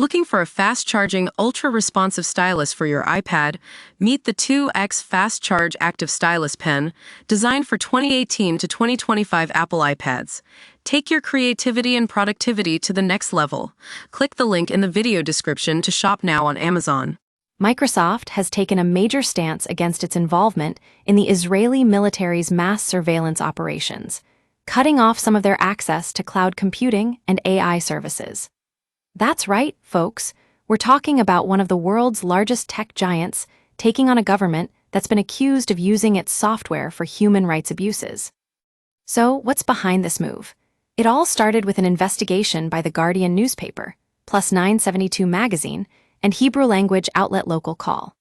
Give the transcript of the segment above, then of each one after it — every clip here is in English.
Looking for a fast-charging, ultra-responsive stylus for your iPad? Meet the 2X Fast Charge Active Stylus Pen, designed for 2018 to 2025 Apple iPads. Take your creativity and productivity to the next level. Click the link in the video description to shop now on Amazon. Microsoft has taken a major stance against its involvement in the Israeli military's mass surveillance operations, cutting off some of their access to cloud computing and AI services. That's right, folks. We're talking about one of the world's largest tech giants taking on a government that's been accused of using its software for human rights abuses. So, what's behind this move? It all started with an investigation by The Guardian newspaper, Plus 972 magazine, and Hebrew-language outlet Local Call.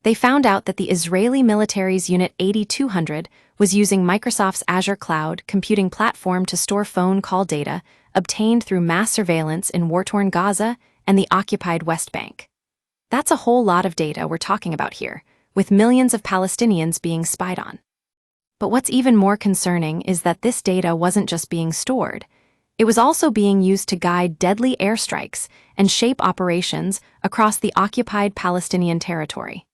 They found out that the Israeli military's Unit 8200 was using Microsoft's Azure Cloud computing platform to store phone call data obtained through mass surveillance in war-torn Gaza and the occupied West Bank. That's a whole lot of data we're talking about here, with millions of Palestinians being spied on. But what's even more concerning is that this data wasn't just being stored. It was also being used to guide deadly airstrikes and shape operations across the occupied Palestinian territory.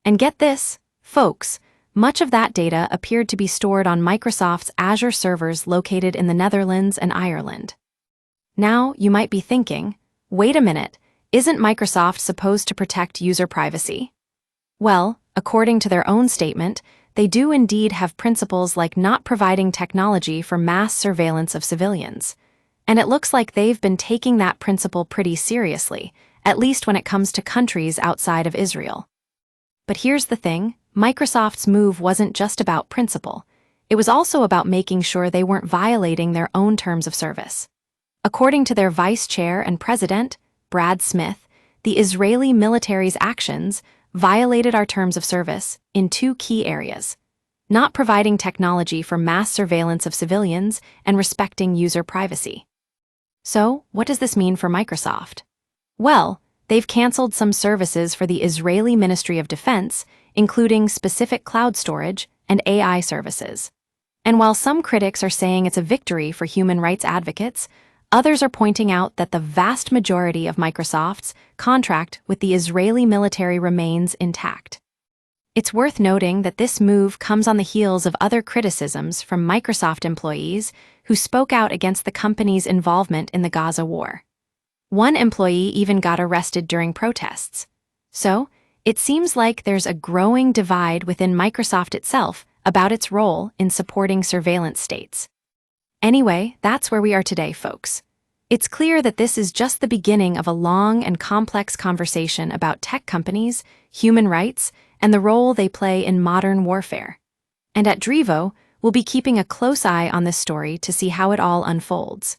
And get this, folks, much of that data appeared to be stored on Microsoft's Azure servers located in the Netherlands and Ireland. Now, you might be thinking, wait a minute, isn't Microsoft supposed to protect user privacy? Well, according to their own statement, they do indeed have principles like not providing technology for mass surveillance of civilians. And it looks like they've been taking that principle pretty seriously, at least when it comes to countries outside of Israel. But here's the thing, Microsoft's move wasn't just about principle. It was also about making sure they weren't violating their own terms of service. According to their vice chair and president, Brad Smith, the Israeli military's actions violated our terms of service in two key areas: not providing technology for mass surveillance of civilians and respecting user privacy. So, what does this mean for Microsoft? Well, they've canceled some services for the Israeli Ministry of Defense, including specific cloud storage and AI services. And while some critics are saying it's a victory for human rights advocates, others are pointing out that the vast majority of Microsoft's contract with the Israeli military remains intact. It's worth noting that this move comes on the heels of other criticisms from Microsoft employees who spoke out against the company's involvement in the Gaza war. One employee even got arrested during protests. So, it seems like there's a growing divide within Microsoft itself about its role in supporting surveillance states. Anyway, that's where we are today, folks. It's clear that this is just the beginning of a long and complex conversation about tech companies, human rights, and the role they play in modern warfare. And at Drivo, we'll be keeping a close eye on this story to see how it all unfolds.